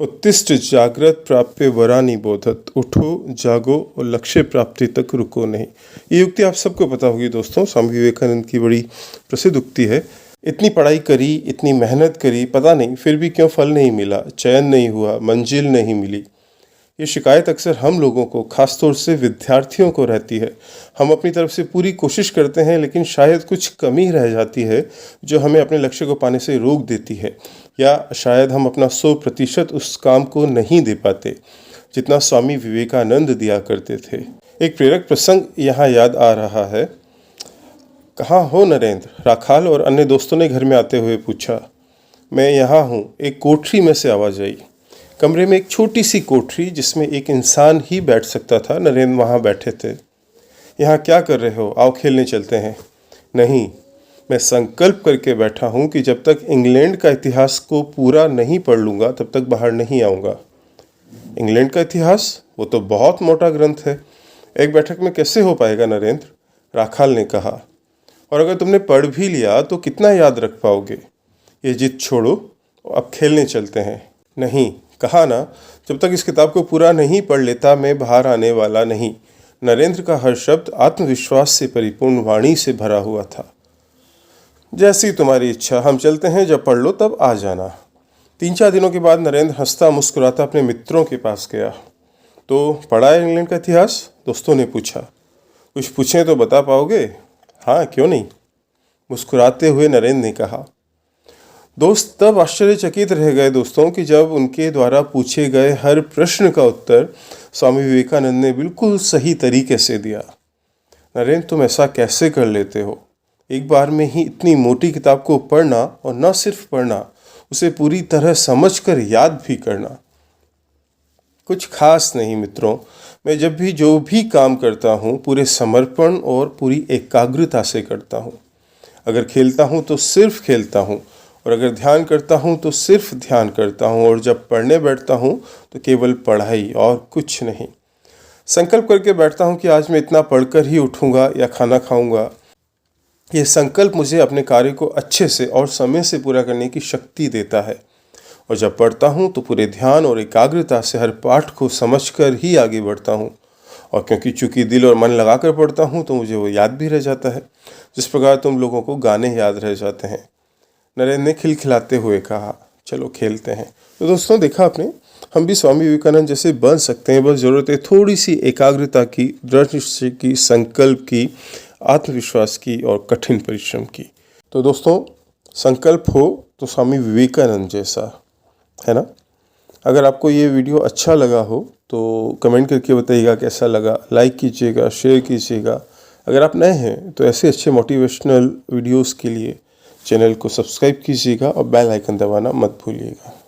उत्तिष्ठ जागृत प्राप्य वरानि बोधत, उठो जागो और लक्ष्य प्राप्ति तक रुको नहीं। ये उक्ति आप सबको पता होगी दोस्तों, स्वामी विवेकानंद की बड़ी प्रसिद्ध उक्ति है। इतनी पढ़ाई करी, इतनी मेहनत करी, पता नहीं फिर भी क्यों फल नहीं मिला, चयन नहीं हुआ, मंजिल नहीं मिली। ये शिकायत अक्सर हम लोगों को, खासतौर से विद्यार्थियों को रहती है। हम अपनी तरफ से पूरी कोशिश करते हैं, लेकिन शायद कुछ कमी रह जाती है जो हमें अपने लक्ष्य को पाने से रोक देती है, या शायद हम अपना 100% उस काम को नहीं दे पाते जितना स्वामी विवेकानंद दिया करते थे। एक प्रेरक प्रसंग यहाँ याद आ रहा है। कहाँ हो नरेंद्र? राखाल और अन्य दोस्तों ने घर में आते हुए पूछा। मैं यहाँ हूँ, एक कोठरी में से आवाज़ आई। कमरे में एक छोटी सी कोठरी जिसमें एक इंसान ही बैठ सकता था। नरेंद्र वहाँ बैठे थे। यहाँ क्या कर रहे हो? आओ खेलने चलते हैं। नहीं, मैं संकल्प करके बैठा हूँ कि जब तक इंग्लैंड का इतिहास को पूरा नहीं पढ़ लूँगा तब तक बाहर नहीं आऊँगा। इंग्लैंड का इतिहास? वो तो बहुत मोटा ग्रंथ है, एक बैठक में कैसे हो पाएगा नरेंद्र? राखाल ने कहा। और अगर तुमने पढ़ भी लिया तो कितना याद रख पाओगे? ये जिद छोड़ो, अब खेलने चलते हैं। नहीं, कहा ना, जब तक इस किताब को पूरा नहीं पढ़ लेता मैं बाहर आने वाला नहीं। नरेंद्र का हर शब्द आत्मविश्वास से परिपूर्ण वाणी से भरा हुआ था। जैसी तुम्हारी इच्छा, हम चलते हैं, जब पढ़ लो तब आ जाना। 3-4 दिनों के बाद नरेंद्र हंसता मुस्कुराता अपने मित्रों के पास गया। तो पढ़ा है इंग्लैंड का इतिहास? दोस्तों ने पूछा। कुछ पूछें तो बता पाओगे? हाँ, क्यों नहीं, मुस्कुराते हुए नरेंद्र ने कहा। दोस्त तब आश्चर्यचकित रह गए दोस्तों कि जब उनके द्वारा पूछे गए हर प्रश्न का उत्तर स्वामी विवेकानंद ने बिल्कुल सही तरीके से दिया। नरेंद्र, तुम ऐसा कैसे कर लेते हो? एक बार में ही इतनी मोटी किताब को पढ़ना, और न सिर्फ पढ़ना, उसे पूरी तरह समझकर याद भी करना। कुछ खास नहीं मित्रों, मैं जब भी जो भी काम करता हूँ पूरे समर्पण और पूरी एकाग्रता से करता हूँ। अगर खेलता हूँ तो सिर्फ खेलता हूँ, और अगर ध्यान करता हूँ तो सिर्फ ध्यान करता हूँ, और जब पढ़ने बैठता हूँ तो केवल पढ़ाई और कुछ नहीं। संकल्प करके बैठता हूँ कि आज मैं इतना पढ़कर ही उठूँगा या खाना खाऊँगा। ये संकल्प मुझे अपने कार्य को अच्छे से और समय से पूरा करने की शक्ति देता है। और जब पढ़ता हूँ तो पूरे ध्यान और एकाग्रता से हर पाठ को समझकर ही आगे बढ़ता हूँ। और क्योंकि चूँकि दिल और मन लगाकर पढ़ता हूँ तो मुझे वो याद भी रह जाता है, जिस प्रकार तुम लोगों को गाने याद रह जाते हैं। नरेंद्र ने खिलखिलाते हुए कहा। चलो खेलते हैं। तो दोस्तों, देखा आपने, हम भी स्वामी विवेकानंद जैसे बन सकते हैं। बस ज़रूरत है थोड़ी सी एकाग्रता की, दृढ़ निश्चय की, संकल्प की, आत्मविश्वास की और कठिन परिश्रम की। तो दोस्तों, संकल्प हो तो स्वामी विवेकानंद जैसा, है ना। अगर आपको ये वीडियो अच्छा लगा हो तो कमेंट करके बताइएगा कैसा लगा। लाइक कीजिएगा, शेयर कीजिएगा। अगर आप नए हैं तो ऐसे अच्छे मोटिवेशनल वीडियोस के लिए चैनल को सब्सक्राइब कीजिएगा और बेल आइकन दबाना मत भूलिएगा।